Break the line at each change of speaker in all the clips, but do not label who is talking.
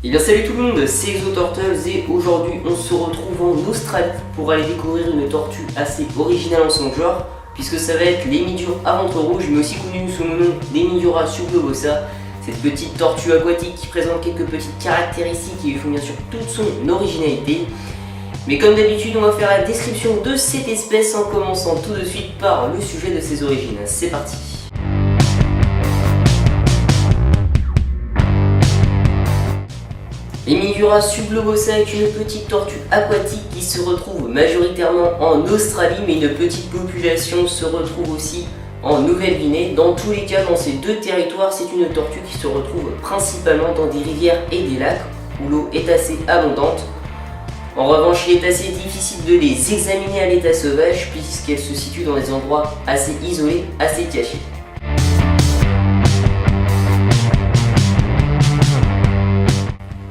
Et bien salut tout le monde, c'est ExoTurtles et aujourd'hui on se retrouve en Australie pour aller découvrir une tortue assez originale en son genre, puisque ça va être l'Hemidura à ventre rouge, mais aussi connue sous le nom d'Hemidura subglobosa. Cette petite tortue aquatique qui présente quelques petites caractéristiques qui lui font bien sûr toute son originalité. Mais comme d'habitude, on va faire la description de cette espèce en commençant tout de suite par le sujet de ses origines. C'est parti. L'Hemidura subglobosa est une petite tortue aquatique qui se retrouve majoritairement en Australie, mais une petite population se retrouve aussi en Nouvelle-Guinée. Dans tous les cas, dans ces deux territoires, c'est une tortue qui se retrouve principalement dans des rivières et des lacs où l'eau est assez abondante. En revanche, il est assez difficile de les examiner à l'état sauvage puisqu'elles se situent dans des endroits assez isolés, assez cachés.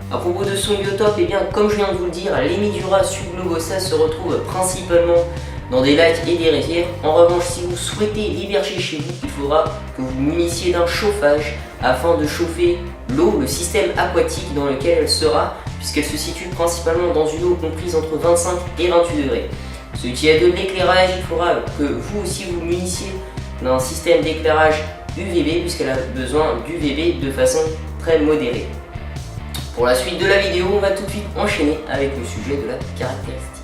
A propos de son biotope, et bien comme je viens de vous le dire, l'Hemidura subglobosa se retrouve principalement dans des lacs et des rivières. En revanche, si vous souhaitez l'héberger chez vous, il faudra que vous munissiez d'un chauffage afin de chauffer l'eau, le système aquatique dans lequel elle sera, puisqu'elle se situe principalement dans une eau comprise entre 25 et 28 degrés. Ce qui est de l'éclairage, il faudra que vous aussi vous munissiez d'un système d'éclairage UVB, puisqu'elle a besoin d'UVB de façon très modérée. Pour la suite de la vidéo, on va tout de suite enchaîner avec le sujet de la caractéristique.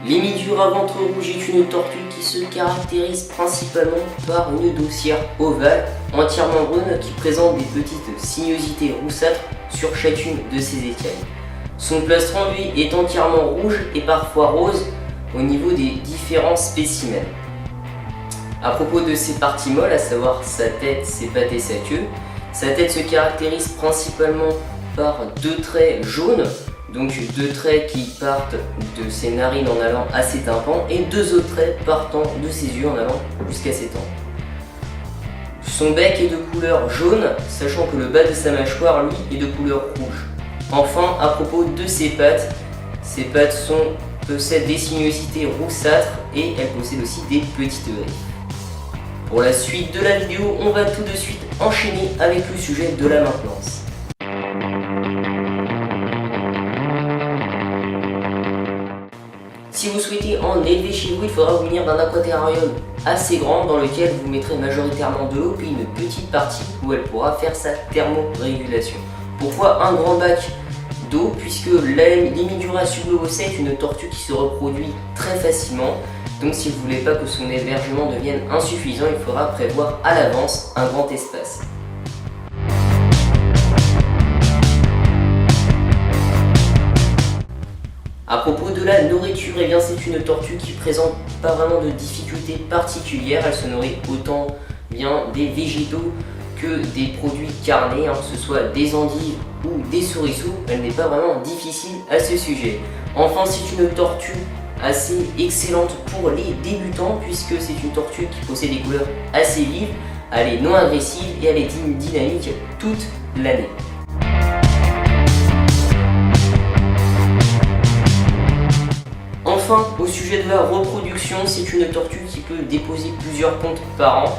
L'Hemidura ventre rouge est une tortue qui se caractérise principalement par une dossière ovale, entièrement brune, qui présente des petites sinuosités roussâtres sur chacune de ses écailles. Son plastron, lui, est entièrement rouge et parfois rose au niveau des différents spécimens. À propos de ses parties molles, à savoir sa tête, ses pattes et sa queue, sa tête se caractérise principalement par deux traits jaunes, donc deux traits qui partent de ses narines en allant à ses tympans et deux autres traits partant de ses yeux en allant jusqu'à ses tempes. Son bec est de couleur jaune, sachant que le bas de sa mâchoire, lui, est de couleur rouge. Enfin, à propos de ses pattes possèdent des sinuosités roussâtres et elles possèdent aussi des petites griffes. Pour la suite de la vidéo, on va tout de suite enchaîner avec le sujet de la maintenance. Si vous souhaitez en élever chez vous, il faudra vous munir d'un aquaterrarium assez grand dans lequel vous mettrez majoritairement de l'eau puis une petite partie où elle pourra faire sa thermorégulation. Pourquoi un grand bac d'eau? Puisque l'Hemidura subglobosa est une tortue qui se reproduit très facilement. Donc si vous ne voulez pas que son hébergement devienne insuffisant, il faudra prévoir à l'avance un grand espace. À propos de la nourriture, eh bien c'est une tortue qui présente pas vraiment de difficultés particulières. Elle se nourrit autant bien des végétaux que des produits carnés, que ce soit des endives ou des souricaux. Elle n'est pas vraiment difficile à ce sujet. Enfin, c'est une tortue assez excellente pour les débutants puisque c'est une tortue qui possède des couleurs assez vives, elle est non agressive et elle est dynamique toute l'année. Enfin, au sujet de la reproduction, c'est une tortue qui peut déposer plusieurs pontes par an.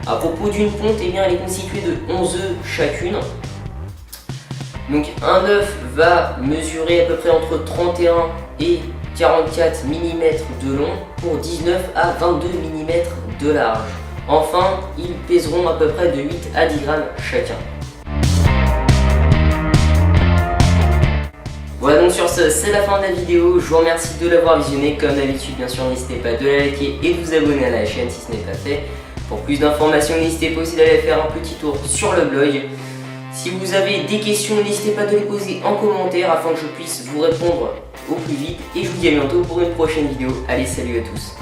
À propos d'une ponte, eh bien, elle est constituée de 11 œufs chacune. Donc un œuf va mesurer à peu près entre 31 et 44 mm de long pour 19 à 22 mm de large. Enfin, ils pèseront à peu près de 8 à 10 grammes chacun. Voilà, donc sur ce, c'est la fin de la vidéo. Je vous remercie de l'avoir visionné. Comme d'habitude, bien sûr, n'hésitez pas de la liker et de vous abonner à la chaîne si ce n'est pas fait. Pour plus d'informations, n'hésitez pas aussi d'aller faire un petit tour sur le blog. Si vous avez des questions, n'hésitez pas de les poser en commentaire afin que je puisse vous répondre au plus vite. Et je vous dis à bientôt pour une prochaine vidéo. Allez, salut à tous!